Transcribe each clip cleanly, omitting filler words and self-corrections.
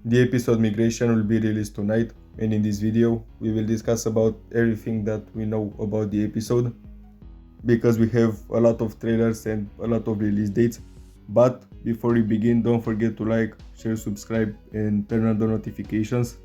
The episode Migration will be released tonight, and in this video we will discuss about everything that we know about the episode, because we have a lot of trailers and a lot of release dates. But before we begin, don't forget to like, share, subscribe and turn on the notifications,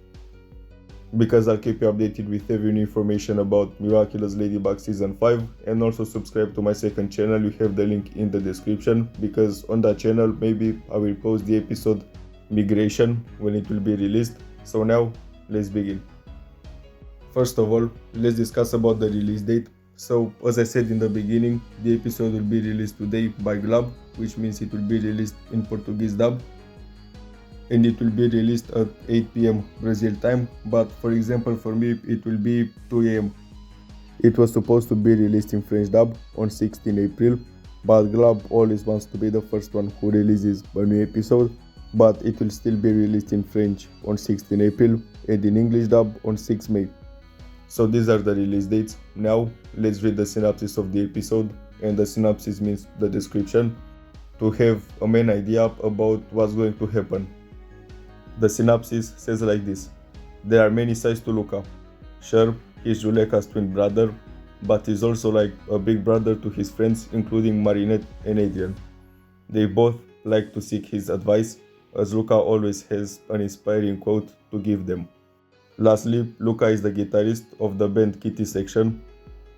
because I'll keep you updated with every new information about Miraculous Ladybug Season 5. And also subscribe to my second channel, you have the link in the description, because on that channel maybe I will post the episode Migration when it will be released. So now let's begin. First of all, let's discuss about the release date. So as I said in the beginning, the episode will be released today by Glob, which means it will be released in Portuguese dub, and it will be released at 8 p.m. Brazil time, but for example for me it will be 2 a.m. It was supposed to be released in French dub on 16 April, but Glob always wants to be the first one who releases a new episode, but it will still be released in French on 16 April and in English dub on 6 May. So these are the release dates. Now let's read the synopsis of the episode, and the synopsis means the description, to have a main idea about what's going to happen. The synopsis says like this: there are many sides to Luca. Sure, he's Juleka's twin brother, but he's also like a big brother to his friends, including Marinette and Adrian. They both like to seek his advice, as Luca always has an inspiring quote to give them. Lastly, Luca is the guitarist of the band Kitty Section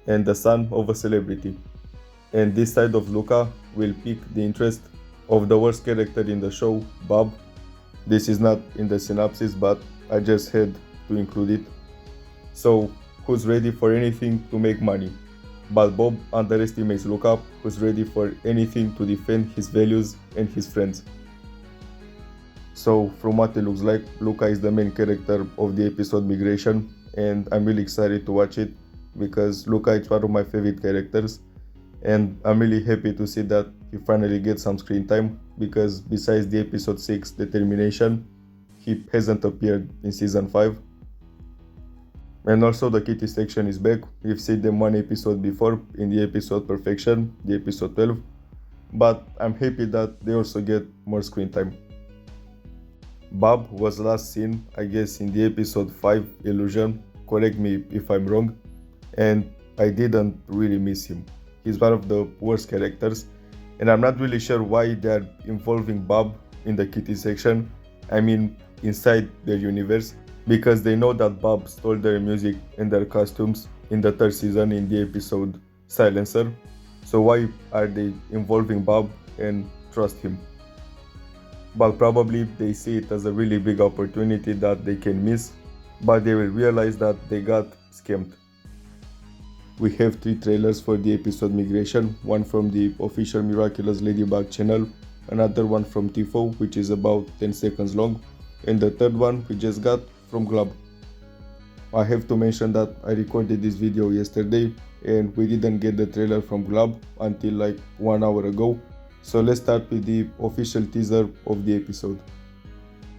and the son of a celebrity. And this side of Luca will pique the interest of the worst character in the show, Bob. This is not in the synopsis, but I just had to include it. So, who's ready for anything to make money? But Bob underestimates Luca, who's ready for anything to defend his values and his friends. So, from what it looks like, Luca is the main character of the episode Migration, and I'm really excited to watch it, because Luca is one of my favorite characters, and I'm really happy to see that he finally gets some screen time, because besides the episode 6 Determination, he hasn't appeared in season 5. And also the Kitty Section is back. We've seen them one episode before in the episode Perfection, the episode 12, but I'm happy that they also get more screen time. Bob was last seen, I guess, in the episode 5 Illusion, correct me if I'm wrong, and I didn't really miss him. He's one of the worst characters, and I'm not really sure why they're involving Bob in the Kitty Section, I mean inside their universe, because they know that Bob stole their music and their costumes in the third season in the episode Silencer. So why are they involving Bob and trust him? But probably they see it as a really big opportunity that they can miss, but they will realize that they got scammed. We have 3 trailers for the episode Migration, one from the official Miraculous Ladybug channel, another one from Tifo, which is about 10 seconds long, and the third one we just got from Glob. I have to mention that I recorded this video yesterday and we didn't get the trailer from Glob until like 1 hour ago. So let's start with the official teaser of the episode.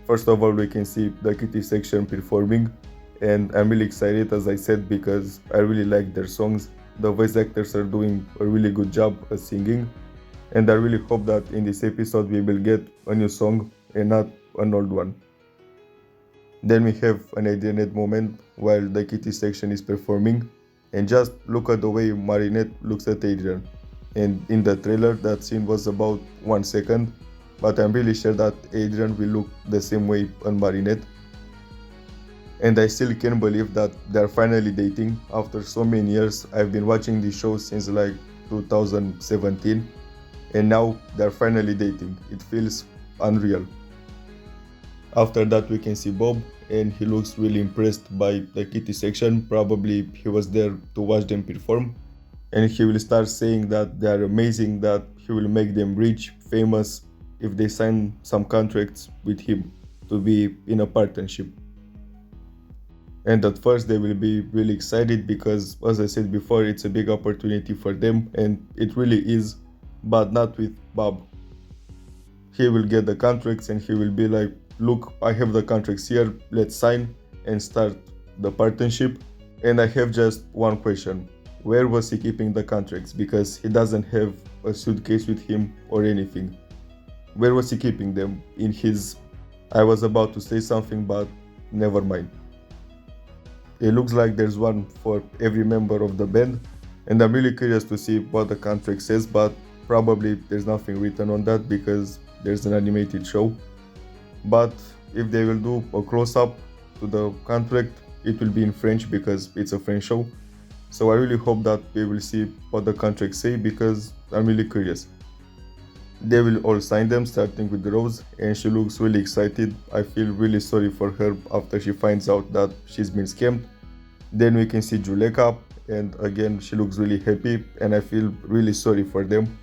First of all, we can see the Kitty Section performing, and I'm really excited, as I said, because I really like their songs. The voice actors are doing a really good job at singing, and I really hope that in this episode we will get a new song and not an old one. Then we have an Adrian moment while the Kitty Section is performing, and just look at the way Marinette looks at Adrian. And in the trailer that scene was about 1 second, but I'm really sure that Adrian will look the same way on Marinette. And I still can't believe that they're finally dating after so many years. I've been watching this show since like 2017, and now they're finally dating. It feels unreal. After that we can see Bob, and he looks really impressed by the Kitty Section. Probably he was there to watch them perform, and he will start saying that they are amazing, that he will make them rich, famous, if they sign some contracts with him to be in a partnership. And at first they will be really excited, because as I said before, it's a big opportunity for them, and it really is, but not with Bob. He will get the contracts and he will be like, look, I have the contracts here, let's sign and start the partnership. And I have just one question: where was he keeping the contracts? Because he doesn't have a suitcase with him or anything. Where was he keeping them? In his I was about to say something, but never mind. It looks like there's one for every member of the band, and I'm really curious to see what the contract says, but probably there's nothing written on that because there's an animated show. But if they will do a close-up to the contract, it will be in French because it's a French show. So I really hope that we will see what the contracts say because I'm really curious. They will all sign them, starting with Rose, and she looks really excited. I feel really sorry for her after she finds out that she's been scammed. Then we can see Juleka, and again she looks really happy, and I feel really sorry for them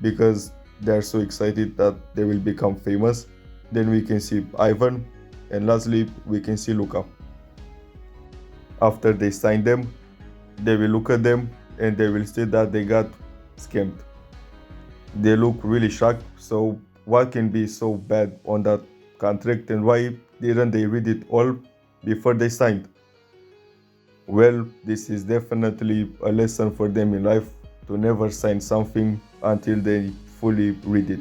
because they are so excited that they will become famous. Then we can see Ivan, and lastly we can see Luca. After they sign them, they will look at them and they will see that they got scammed. They look really shocked, so what can be so bad on that contract and why didn't they read it all before they signed? Well, this is definitely a lesson for them in life to never sign something until they fully read it.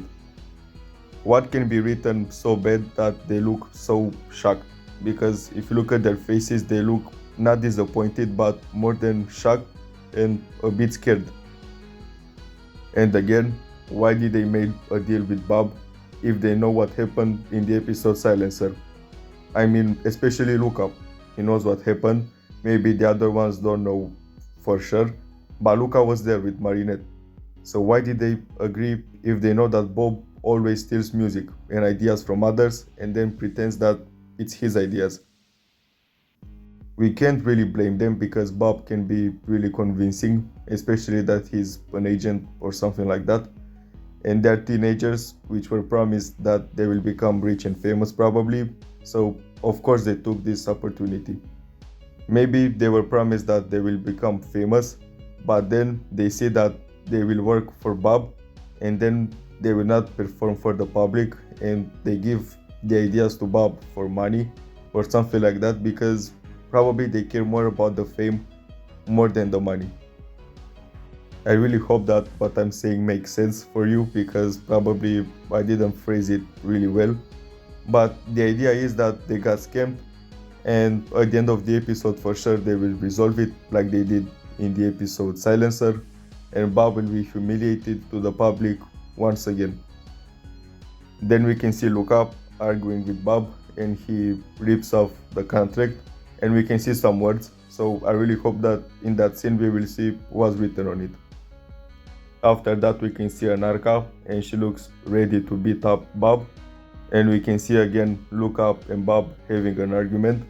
What can be written so bad that they look so shocked? Because if you look at their faces, they look not disappointed but more than shocked and a bit scared. And again, why did they make a deal with Bob if they know what happened in the episode Silencer? I mean, especially Luca. He knows what happened. Maybe the other ones don't know for sure, but Luca was there with Marinette. So why did they agree if they know that Bob always steals music and ideas from others and then pretends that it's his ideas? We can't really blame them because Bob can be really convincing, especially that he's an agent or something like that. And they're teenagers which were promised that they will become rich and famous probably, so of course they took this opportunity. Maybe they were promised that they will become famous, but then they say that they will work for Bob and then they will not perform for the public and they give the ideas to Bob for money or something like that because probably they care more about the fame more than the money. I really hope that what I'm saying makes sense for you because probably I didn't phrase it really well. But the idea is that they got scammed and at the end of the episode for sure they will resolve it like they did in the episode Silencer, and Bob will be humiliated to the public once again. Then we can see Luca arguing with Bob and he rips off the contract and we can see some words, so I really hope that in that scene we will see what's written on it. After that we can see Anarka and she looks ready to beat up Bob, and we can see again Luca and Bob having an argument,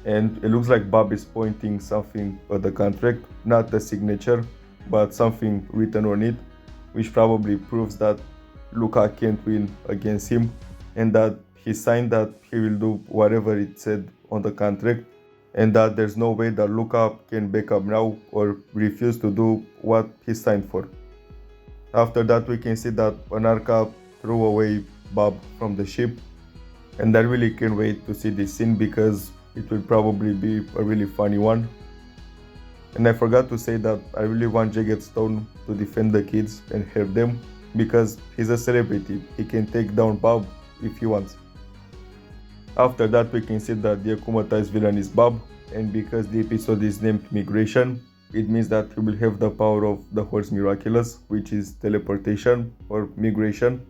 and it looks like Bob is pointing something at the contract, not the signature but something written on it, which probably proves that Luca can't win against him and that he signed that he will do whatever it said on the contract and that there's no way that Luca can back up now or refuse to do what he signed for. After that we can see that Anarka threw away Bob from the ship, and I really can't wait to see this scene because it will probably be a really funny one. And I forgot to say that I really want Jagged Stone to defend the kids and help them because he's a celebrity, he can take down Bob if he wants. After that we can see that the akumatized villain is Bob, and because the episode is named Migration, it means that he will have the power of the horse Miraculous, which is teleportation or migration.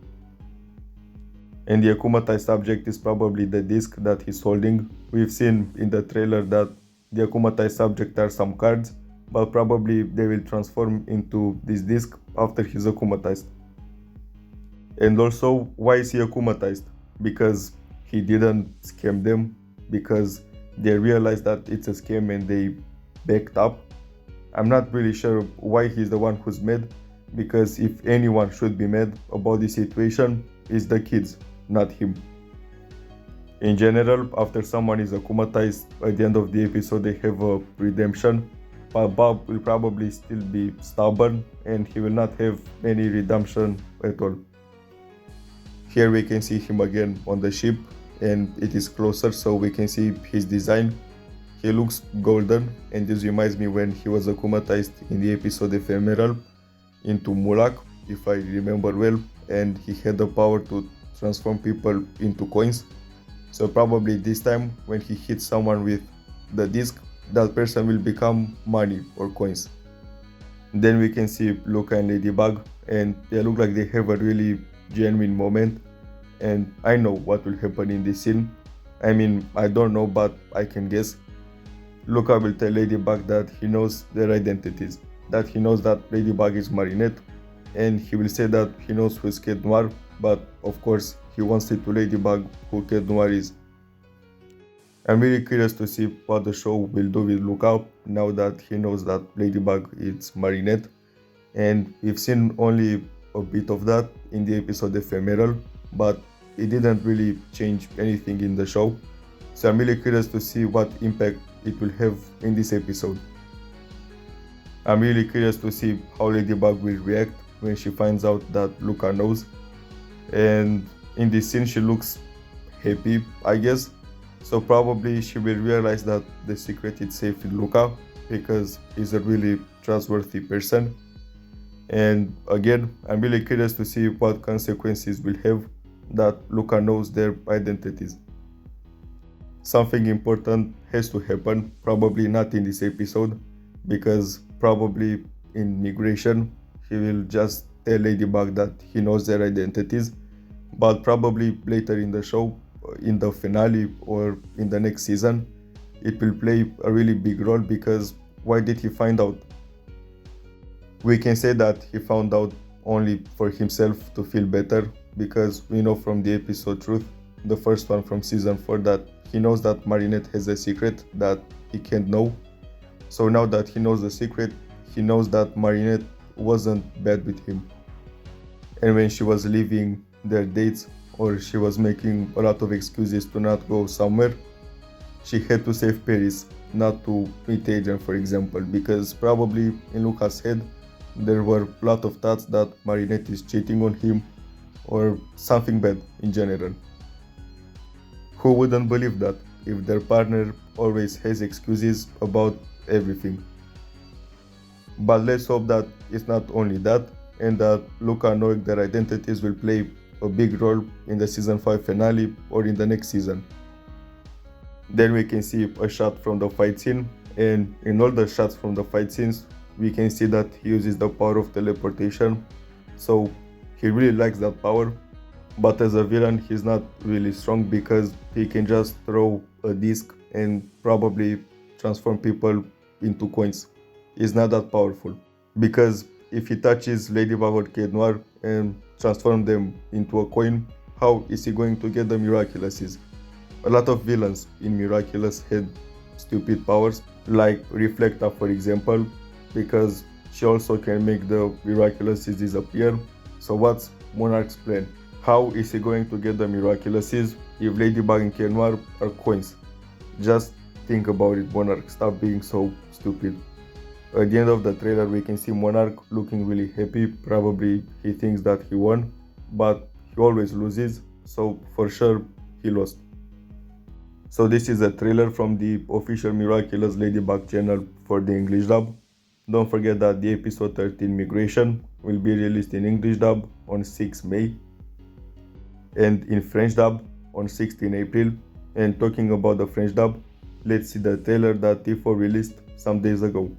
And the akumatized subject is probably the disc that he's holding. We've seen in the trailer that the akumatized subject are some cards, but probably they will transform into this disc after he's akumatized. And also, why is he akumatized? Because he didn't scam them, because they realized that it's a scam and they backed up. I'm not really sure why he's the one who's mad, because if anyone should be mad about this situation, it's the kids, not him. In general, after someone is akumatized, at the end of the episode they have a redemption, but Bob will probably still be stubborn and he will not have any redemption at all. Here we can see him again on the ship and it is closer so we can see his design. He looks golden and this reminds me when he was akumatized in the episode Ephemeral into Mulak, if I remember well, and he had the power to transform people into coins. So probably this time when he hits someone with the disc, that person will become money or coins. Then we can see Luca and Ladybug, and they look like they have a really genuine moment, and I know what will happen in this scene. I mean, I don't know, but I can guess. Luca will tell Ladybug that he knows their identities, that he knows that Ladybug is Marinette, and he will say that he knows who is Cat Noir, but of course he wants it to Ladybug who Cat Noir is. I'm really curious to see what the show will do with Luca now that he knows that Ladybug is Marinette, and we've seen only a bit of that in the episode Ephemeral, but it didn't really change anything in the show, so I'm really curious to see what impact it will have in this episode. I'm really curious to see how Ladybug will react when she finds out that Luca knows, and in this scene she looks happy, I guess, so probably she will realize that the secret is safe with Luca because he's a really trustworthy person. And again, I'm really curious to see what consequences will have that Luca knows their identities. Something important has to happen, probably not in this episode, because probably in Migration he will just tell Ladybug that he knows their identities, but probably later in the show, in the finale or in the next season, it will play a really big role, because why did he find out? We can say that he found out only for himself to feel better, because we know from the episode Truth, the first one from season 4, that he knows that Marinette has a secret that he can't know. So now that he knows the secret, he knows that Marinette wasn't bad with him. And when she was leaving their dates, or she was making a lot of excuses to not go somewhere, she had to save Paris, not to meet Adrian, for example, because probably in Luca's head there were a lot of thoughts that Marinette is cheating on him or something bad in general. Who wouldn't believe that if their partner always has excuses about everything? But let's hope that it's not only that, and that Luca knowing their identities will play a big role in the season 5 finale or in the next season. Then we can see a shot from the fight scene, and in all the shots from the fight scenes we can see that he uses the power of teleportation, so he really likes that power. But as a villain he's not really strong, because he can just throw a disc and probably transform people into coins. He's not that powerful, because if he touches Ladybug or Cat Noir and transform them into a coin, how is he going to get the Miraculouses? A lot of villains in Miraculous had stupid powers, like Reflecta for example, because she also can make the Miraculouses disappear. So what's Monarch's plan? How is he going to get the Miraculouses if Ladybug and Cat Noir are coins? Just think about it, Monarch, stop being so stupid. At the end of the trailer we can see Monarch looking really happy, probably he thinks that he won, but he always loses, so for sure he lost. So this is a trailer from the official Miraculous Ladybug channel for the English dub. Don't forget that the episode 13 Migration will be released in English dub on 6 May and in French dub on 16 April. And talking about the French dub, let's see the trailer that Tifo released some days ago.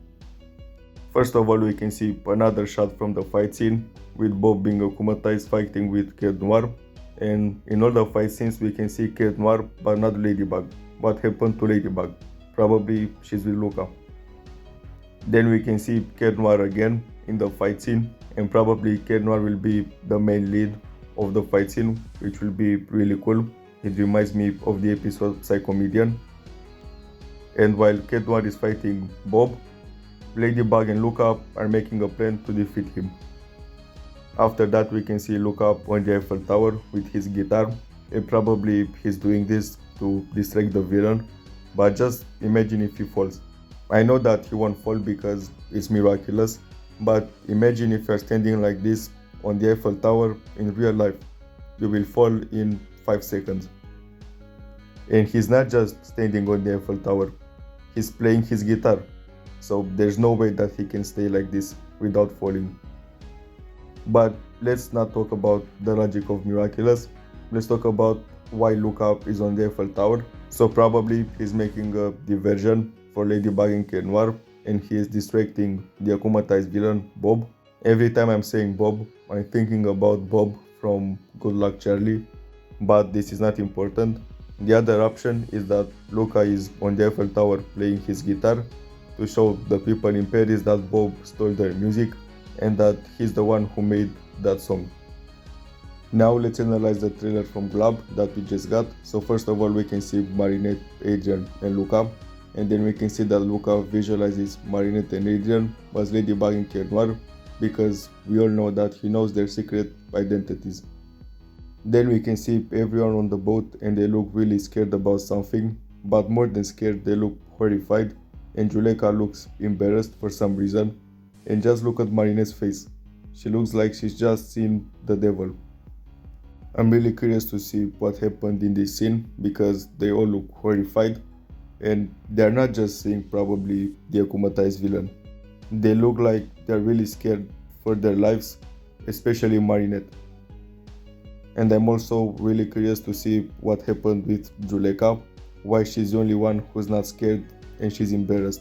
First of all, we can see another shot from the fight scene, with Bob being akumatized fighting with Cat Noir, and in all the fight scenes we can see Cat Noir but not Ladybug. What happened to Ladybug? Probably she's with Luca. Then we can see Cat Noir again in the fight scene, and probably Cat Noir will be the main lead of the fight scene, which will be really cool. It reminds me of the episode Psychomedian. And while Cat Noir is fighting Bob, Ladybug and Luca are making a plan to defeat him. After that we can see Luca on the Eiffel Tower with his guitar, and probably he's doing this to distract the villain, but just imagine if he falls. I know that he won't fall because it's miraculous, but imagine if you're standing like this on the Eiffel Tower in real life. You will fall in 5 seconds. And he's not just standing on the Eiffel Tower, he's playing his guitar. So there's no way that he can stay like this without falling. But let's not talk about the logic of Miraculous. Let's talk about why Luca is on the Eiffel Tower. So probably he's making a diversion for Ladybug and Cat Noir, and he is distracting the akumatized villain Bob. Every time I'm saying Bob, I'm thinking about Bob from Good Luck Charlie, but this is not important. The other option is that Luca is on the Eiffel Tower playing his guitar to show the people in Paris that Bob stole their music and that he's the one who made that song. Now let's analyze the trailer from Glab that we just got. So first of all, we can see Marinette, Adrian and Luca, and then we can see that Luca visualizes Marinette and Adrian as Ladybug and Cat Noir, because we all know that he knows their secret identities. Then we can see everyone on the boat and they look really scared about something, but more than scared, they look horrified, and Juleka looks embarrassed for some reason. And just look at Marinette's face. She looks like she's just seen the devil. I'm really curious to see what happened in this scene, because they all look horrified, and they're not just seeing probably the akumatized villain. They look like they're really scared for their lives, especially Marinette. And I'm also really curious to see what happened with Juleka, why she's the only one who's not scared and she's embarrassed.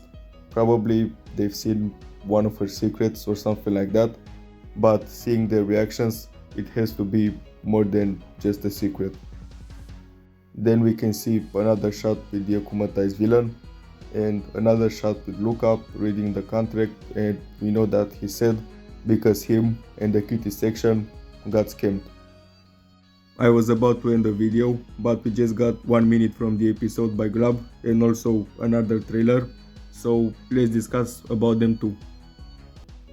Probably they've seen one of her secrets or something like that, but seeing their reactions, it has to be more than just a secret. Then we can see another shot with the akumatized villain and another shot with Luca reading the contract, and we know that he said because him and the kitty section got scammed. I was about to end the video, but we just got 1 minute from the episode by Glab and also another trailer, so let's discuss about them too.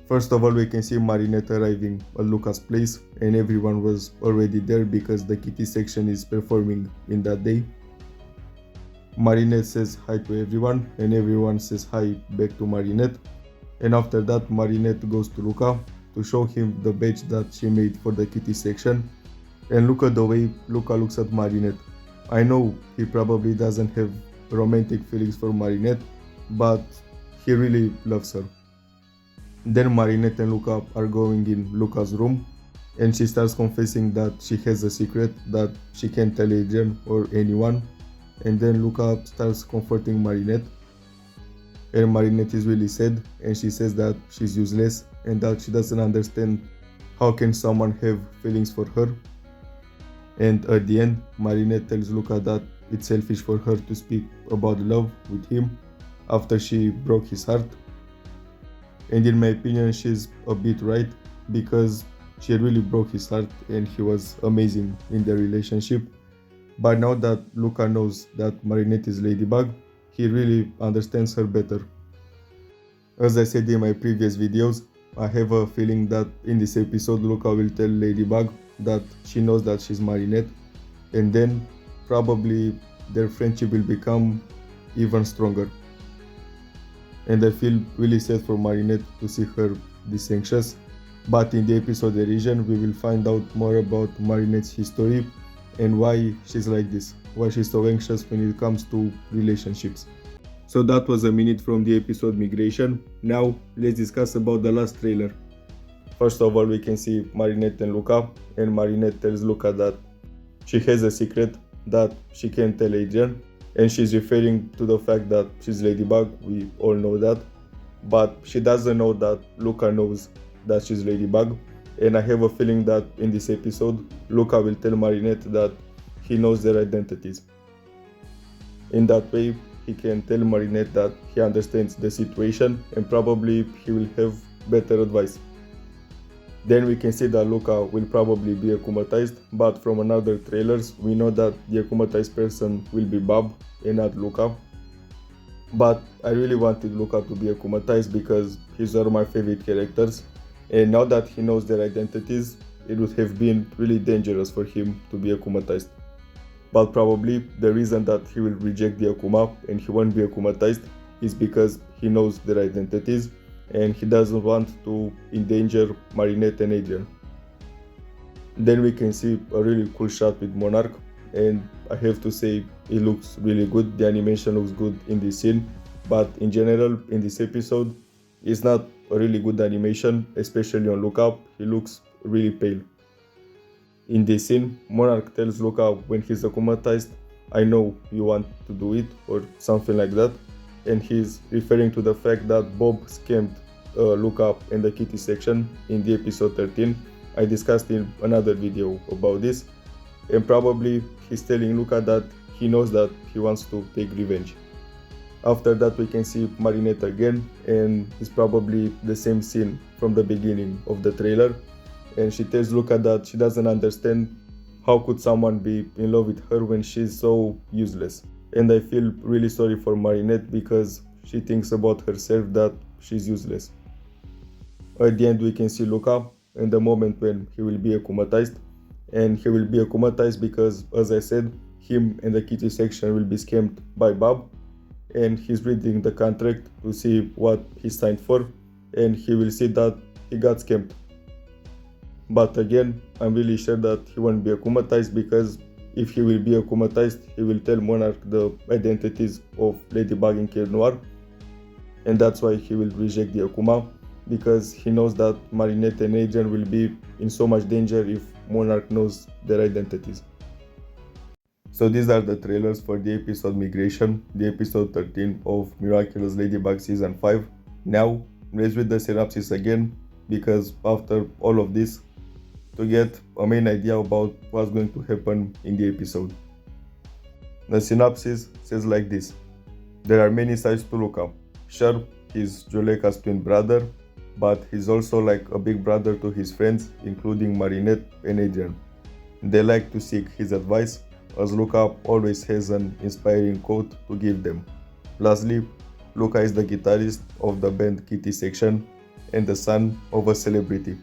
First of all, we can see Marinette arriving at Luca's place, and everyone was already there because the kitty section is performing in that day. Marinette says hi to everyone, and everyone says hi back to Marinette. And after that, Marinette goes to Luca to show him the badge that she made for the kitty section. And look at the way Luca looks at Marinette. I know he probably doesn't have romantic feelings for Marinette, but he really loves her. Then Marinette and Luca are going in Luca's room, and she starts confessing that she has a secret that she can't tell Adrian or anyone. And then Luca starts comforting Marinette, and Marinette is really sad, and she says that she's useless and that she doesn't understand how can someone have feelings for her. And at the end, Marinette tells Luca that it's selfish for her to speak about love with him after she broke his heart. And in my opinion, she's a bit right, because she really broke his heart and he was amazing in their relationship. But now that Luca knows that Marinette is Ladybug, he really understands her better. As I said in my previous videos, I have a feeling that in this episode Luca will tell Ladybug that she knows that she's Marinette, and then probably their friendship will become even stronger. And I feel really sad for Marinette to see her this anxious, but in the episode Derision we will find out more about Marinette's history and why she's like this, why she's so anxious when it comes to relationships. So that was a minute from the episode Migration. Now let's discuss about the last trailer. First of all, we can see Marinette and Luca, and Marinette tells Luca that she has a secret that she can't tell Adrian, and she's referring to the fact that she's Ladybug. We all know that, but she doesn't know that Luca knows that she's Ladybug. And I have a feeling that in this episode Luca will tell Marinette that he knows their identities. In that way he can tell Marinette that he understands the situation, and probably he will have better advice. Then we can see that Luca will probably be akumatized, but from another trailers we know that the akumatized person will be Bob and not Luca. But I really wanted Luca to be akumatized because he's one of my favorite characters, and now that he knows their identities, it would have been really dangerous for him to be akumatized. But probably the reason that he will reject the Akuma and he won't be akumatized is because he knows their identities and he doesn't want to endanger Marinette and Adrian. Then we can see a really cool shot with Monarch, and I have to say it looks really good. The animation looks good in this scene, but in general in this episode it's not a really good animation, especially on Luca. He looks really pale. In this scene, Monarch tells Luca when he's akumatized, "I know you want to do it," or something like that, and he's referring to the fact that Bob scammed Luca in the kitty section in the episode 13. I discussed in another video about this, and probably he's telling Luca that he knows that he wants to take revenge. After that, we can see Marinette again, and it's probably the same scene from the beginning of the trailer, and she tells Luca that she doesn't understand how could someone be in love with her when she's so useless. And I feel really sorry for Marinette because she thinks about herself that she's useless. At the end, we can see Luca in the moment when he will be akumatized, and he will be akumatized because, as I said, him and the kitty section will be scammed by Bob, and he's reading the contract to see what he signed for, and he will see that he got scammed. But again, I'm really sure that he won't be akumatized, because if he will be akumatized, he will tell Monarch the identities of Ladybug and Kid Noir, and that's why he will reject the Akuma, because he knows that Marinette and Adrian will be in so much danger if Monarch knows their identities. So these are the trailers for the episode Migration, the episode 13 of Miraculous Ladybug season 5. Now, let's read the synopsis again, because after all of this, to get a main idea about what's going to happen in the episode. The synopsis says like this: there are many sides to Luca. Sure, he's Juleka's twin brother, but he's also like a big brother to his friends, including Marinette and Adrian. They like to seek his advice, as Luca always has an inspiring quote to give them. Lastly, Luca is the guitarist of the band Kitty section and the son of a celebrity.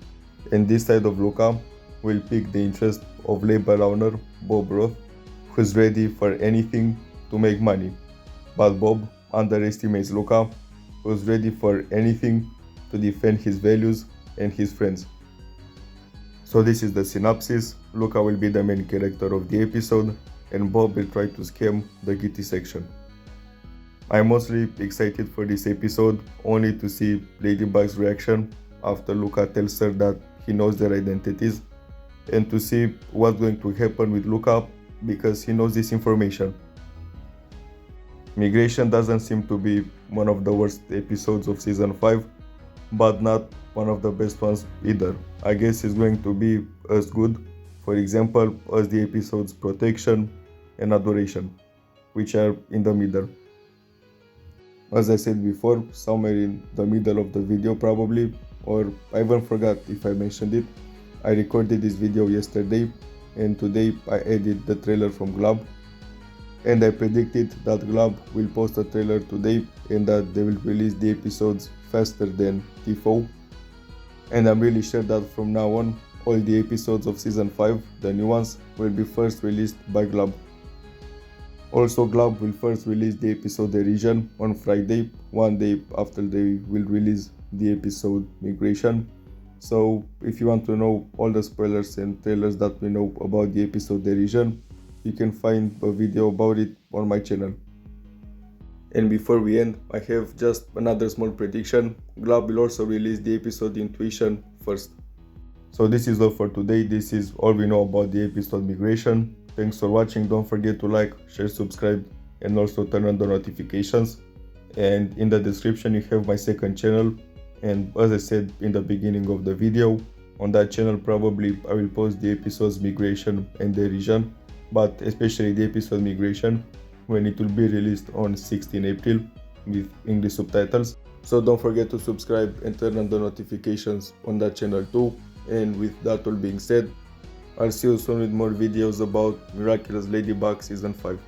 And this side of Luca will pique the interest of label owner Bob Roth, who's ready for anything to make money. But Bob underestimates Luca, who's ready for anything to defend his values and his friends. So this is the synopsis. Luca will be the main character of the episode, and Bob will try to scam the Kitty section. I'm mostly excited for this episode, only to see Ladybug's reaction after Luca tells her that he knows their identities, and to see what's going to happen with Luca because he knows this information. Migration doesn't seem to be one of the worst episodes of season 5, but not one of the best ones either. I guess it's going to be as good, for example, as the episodes Protection and Adoration, which are in the middle. As I said before, somewhere in the middle of the video probably, or I even forgot if I mentioned it, I recorded this video yesterday, and today I added the trailer from Glob, and I predicted that Glob will post a trailer today and that they will release the episodes faster than TIFO, and I'm really sure that from now on all the episodes of season 5, the new ones, will be first released by Glob. Also, Glob will first release the episode Derision on Friday, one day after they will release the episode Migration. So if you want to know all the spoilers and trailers that we know about the episode Derision, you can find a video about it on my channel. And before we end, I have just another small prediction. Glob will also release the episode Intuition first. So this is all for today. This is all we know about the episode Migration. Thanks for watching. Don't forget to like, share, subscribe, and also turn on the notifications. And in the description you have my second channel, and as I said in the beginning of the video, on that channel probably I will post the episodes Migration and Derision, but especially the episode Migration when it will be released on 16 April with English subtitles. So don't forget to subscribe and turn on the notifications on that channel too. And with that all being said, I'll see you soon with more videos about Miraculous Ladybug season 5.